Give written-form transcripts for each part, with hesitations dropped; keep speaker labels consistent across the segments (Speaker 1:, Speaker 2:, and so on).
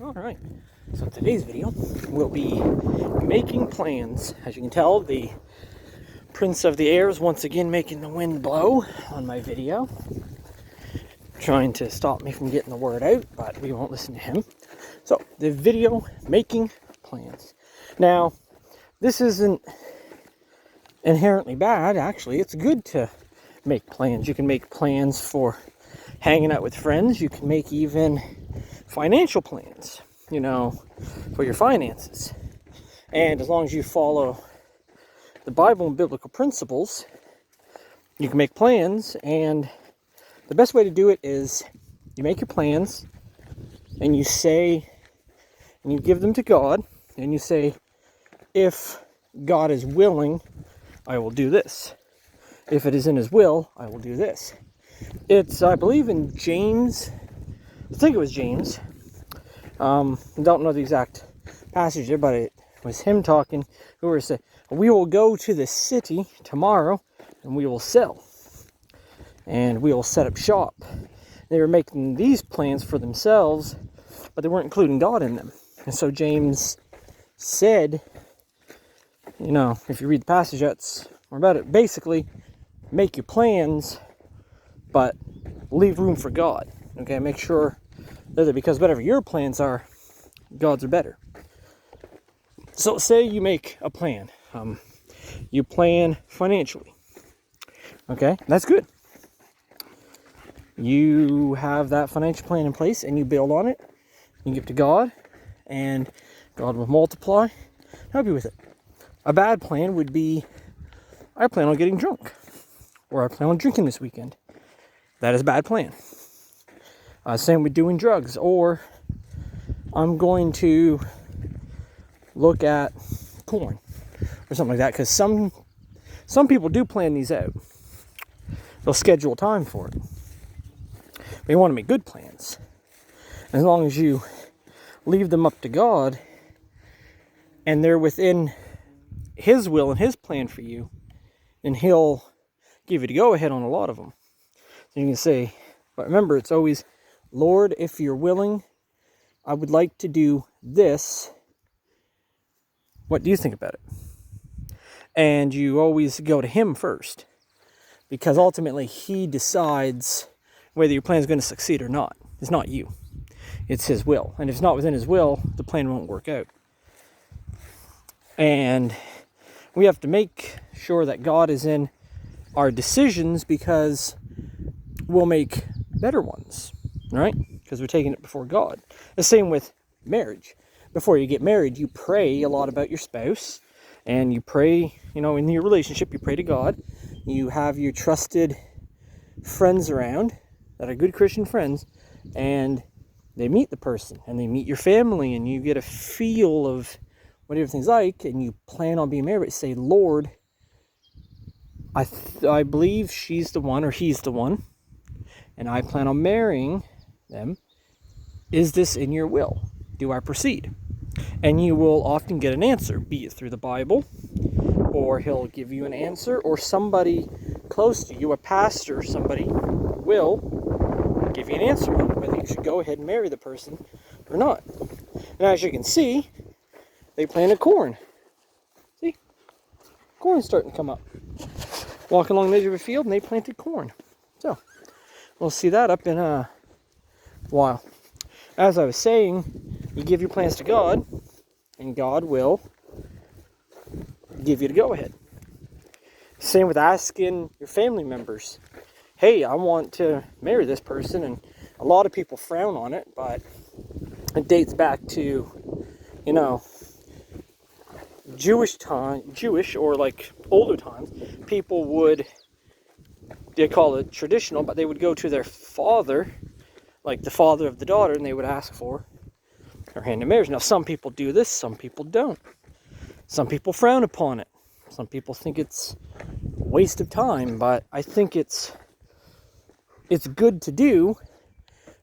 Speaker 1: Alright, so today's video will be making plans. As you can tell, the Prince of the Air is once again making the wind blow on my video, trying to stop me from getting the word out, but we won't listen to him. So, the video, making plans. Now, this isn't inherently bad, actually. It's good to make plans. You can make plans for hanging out with friends. You can make even financial plans, for your finances. And as long as you follow the Bible and biblical principles, you can make plans. And the best way to do it is you make your plans and you say, and you give them to God, and you say, if God is willing, I will do this. If it is in his will, I will do this. It's, I believe, in James. I think it was James. I don't know the exact passage there, but it was him talking. Who were saying, "We will go to the city tomorrow, and we will sell, and we will set up shop." They were making these plans for themselves, but they weren't including God in them. And so James said, if you read the passage, that's more about it. Basically, make your plans, but leave room for God. Okay, make sure that because whatever your plans are, God's are better. So say you make a plan. You plan financially. Okay, that's good. You have that financial plan in place and you build on it. You give it to God, and God will multiply, help you with it. A bad plan would be, I plan on getting drunk, or I plan on drinking this weekend. That is a bad plan. Same with doing drugs, or I'm going to look at corn, or something like that. Because some people do plan these out. They'll schedule time for it. But you want to make good plans. As long as you leave them up to God, and they're within his will and his plan for you, and he'll give you the go-ahead on a lot of them. So you can say, but remember, it's always, Lord, if you're willing, I would like to do this. What do you think about it? And you always go to him first, because ultimately he decides whether your plan is going to succeed or not. It's not you. It's his will. And if it's not within his will, the plan won't work out. And we have to make sure that God is in our decisions, because we'll make better ones, right? Because we're taking it before God. The same with marriage. Before you get married, you pray a lot about your spouse, and you pray, in your relationship, you pray to God. You have your trusted friends around that are good Christian friends, and they meet the person, and they meet your family, and you get a feel of what everything's like, and you plan on being married. Say, Lord, I believe she's the one, or he's the one, and I plan on marrying them. Is this in your will? Do I proceed? And you will often get an answer, be it through the Bible, or he'll give you an answer, or somebody close to you, a pastor or somebody, will give you an answer on whether you should go ahead and marry the person or not. And as you can see, they planted corn. See? Corn's starting to come up. Walking along the edge of a field, and they planted corn. So, we'll see that up in a while. As I was saying, you give your plans to God, and God will give you the go-ahead. Same with asking your family members, hey, I want to marry this person, and a lot of people frown on it, but it dates back to, Jewish or like older times, people would, they call it traditional, but they would go to their father, like the father of the daughter, and they would ask for her hand in marriage. Now, some people do this, some people don't. Some people frown upon it. Some people think it's a waste of time, but I think it's good to do,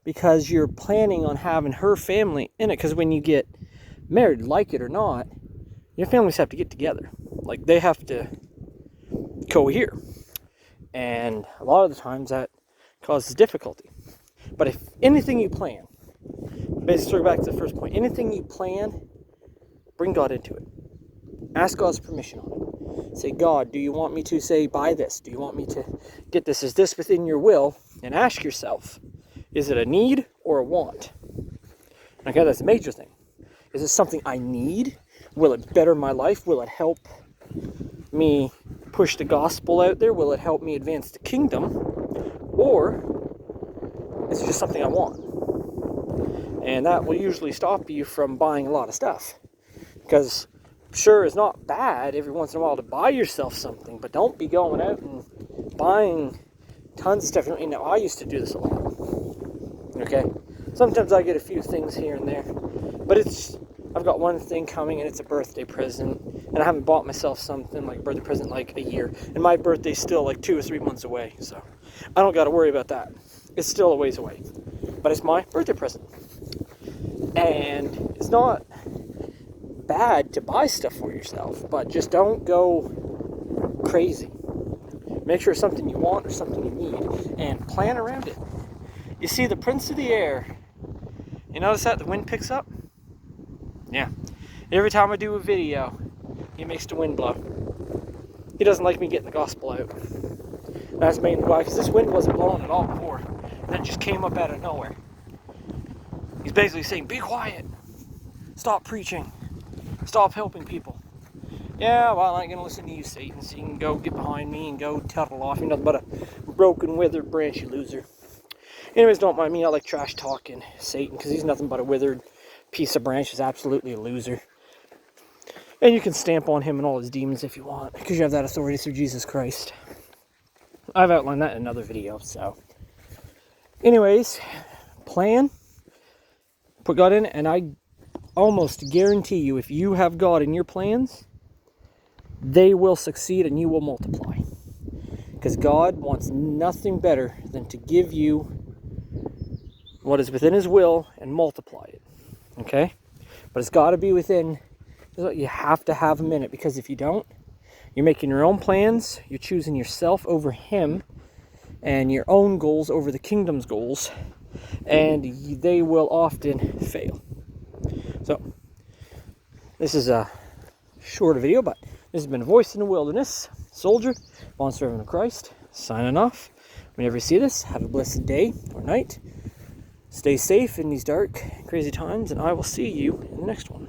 Speaker 1: because you're planning on having her family in it. Because when you get married, like it or not, your families have to get together. Like, they have to cohere. And a lot of the times that causes difficulty. But if anything you plan, Basically, circle back to the first point. Anything you plan, bring God into it. Ask God's permission on it. Say, God, do you want me to, say, buy this? Do you want me to get this? Is this within your will? And ask yourself, is it a need or a want? Okay, that's a major thing. Is it something I need? Will it better my life? Will it help me push the gospel out there? Will it help me advance the kingdom? Or is it just something I want? And that will usually stop you from buying a lot of stuff. Because sure, it's not bad every once in a while to buy yourself something, but don't be going out and buying tons of stuff. You know, I used to do this a lot. Okay? Sometimes I get a few things here and there, but I've got one thing coming and it's a birthday present, and I haven't bought myself something like a birthday present like a year, and my birthday's still like 2 or 3 months away, so I don't got to worry about that. It's still a ways away, but it's my birthday present, and it's not bad to buy stuff for yourself, but just don't go crazy. Make sure it's something you want or something you need, and plan around it. You see, the Prince of the Air, you notice that the wind picks up? Yeah. Every time I do a video, he makes the wind blow. He doesn't like me getting the gospel out. That's mainly why, because this wind wasn't blowing at all before. And it just came up out of nowhere. He's basically saying, be quiet. Stop preaching. Stop helping people. Yeah, well, I ain't going to listen to you, Satan, so you can go get behind me and go tuttle off. You're nothing but a broken, withered branch, you loser. Anyways, don't mind me. I like trash talking Satan, because he's nothing but a withered piece of branch. He's absolutely a loser. And you can stamp on him and all his demons if you want, because you have that authority through Jesus Christ. I've outlined that in another video, so. Anyways, plan. Put God in it, and I almost guarantee you, if you have God in your plans, they will succeed and you will multiply. Because God wants nothing better than to give you what is within his will and multiply it. Okay? But it's got to be within, you have to have him in it, because if you don't, you're making your own plans, you're choosing yourself over him, and your own goals over the kingdom's goals, and they will often fail. So, this is a shorter video, but this has been Voice in the Wilderness, Soldier, bond servant of Christ, signing off. Whenever you see this, have a blessed day or night. Stay safe in these dark, crazy times, and I will see you in the next one.